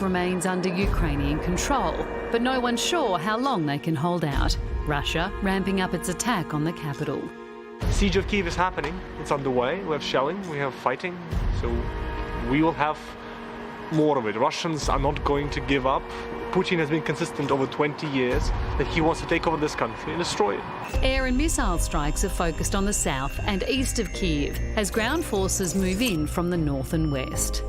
Kyiv remains under Ukrainian control, but no one's sure how long they can hold out. Russia ramping up its attack on the capital. The siege of Kyiv is happening. It's underway. We have shelling, we have fighting, so we will have more of it. Russians are not going to give up. Putin has been consistent over 20 years that he wants to take over this country and destroy it. Air and missile strikes are focused on the south and east of Kyiv as ground forces move in from the north and west.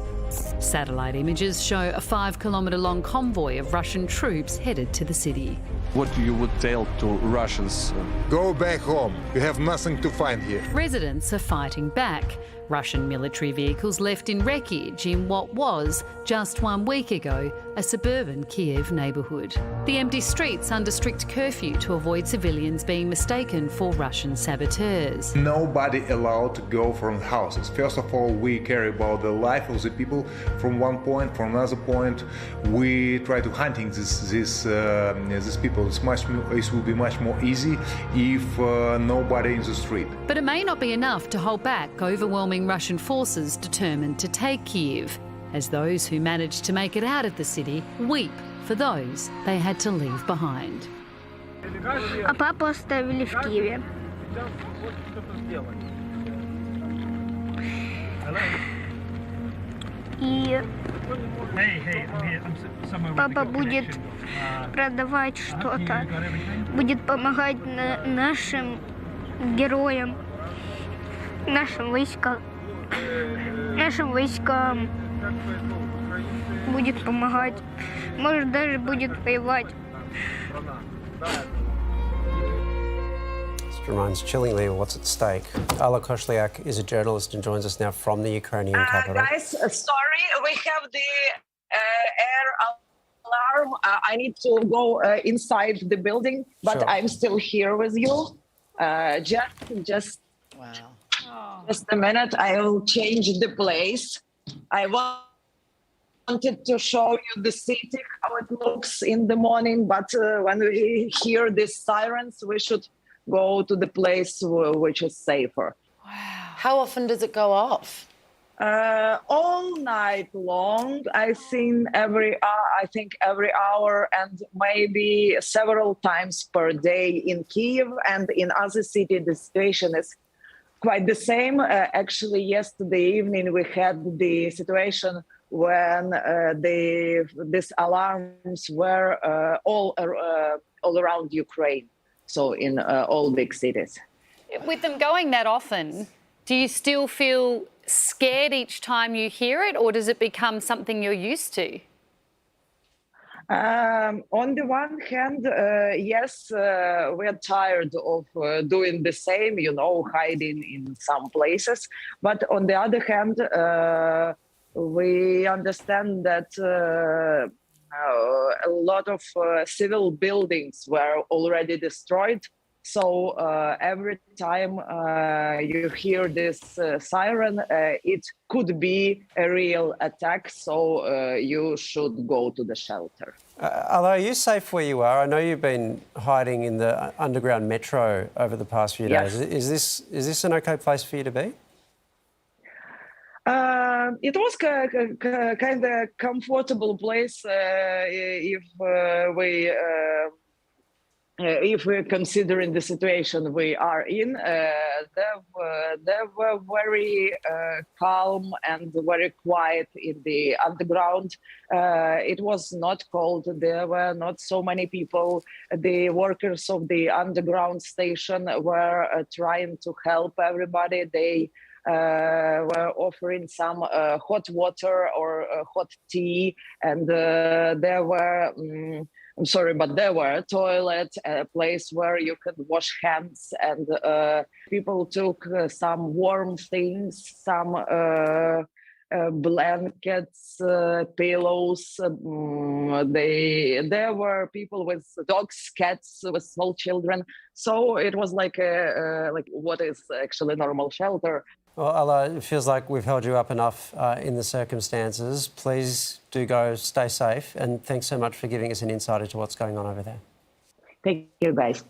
Satellite images show a 5-kilometre-long convoy of Russian troops headed to the city. What you would tell to Russians? Go back home. You have nothing to find here. Residents are fighting back. Russian military vehicles left in wreckage in what was, just 1 week ago, a suburban Kyiv neighbourhood. The empty streets under strict curfew to avoid civilians being mistaken for Russian saboteurs. Nobody allowed to go from the houses. First of all, we care about the life of the people from one point, from another point. We try to hunting these people. It will be much more easy if nobody in the street. But it may not be enough to hold back overwhelming Russian forces determined to take Kyiv, as those who managed to make it out of the city weep for those they had to leave behind. А папу оставили в Киеве. И папа будет продавать что-то, будет помогать нашим героям, нашим войскам будет помогать, может даже будет воевать. This reminds chillingly of what's at stake. Alla Koshlya is a journalist and joins us now from the Ukrainian capital. Guys, sorry, we have the air alarm. I need to go inside the building, but Sure. I'm still here with you. Just a minute. I will change the place. I wanted to show you the city, how it looks in the morning, but when we hear these sirens, we should go to the place which is safer. How often does it go off? All night long. I think every hour and maybe several times per day in Kyiv, and in other cities the situation is quite the same. Actually, yesterday evening we had the situation when these alarms were all around Ukraine, so in all big cities. With them going that often, do you still feel scared each time you hear it, or does it become something you're used to? On the one hand, yes, we're tired of doing the same, hiding in some places. But on the other hand, we understand that a lot of civil buildings were already destroyed. So every time you hear this siren, it could be a real attack. So you should go to the shelter. Alla, are you safe where you are? I know you've been hiding in the underground metro over the past few days. Yes. Is this an okay place for you to be? It was kind of comfortable place if we're considering the situation we are in. They were very calm and very quiet in the underground. It was not cold. There were not so many people. The workers of the underground station were trying to help everybody. They were offering some hot water or hot tea, and there were there were toilets, a place where you could wash hands, and people took some warm things, some blankets, pillows. There were people with dogs, cats, with small children. So it was like what is actually normal shelter. Well, Alla, it feels like we've held you up enough in the circumstances. Please do go, stay safe, and thanks so much for giving us an insight into what's going on over there. Thank you, guys.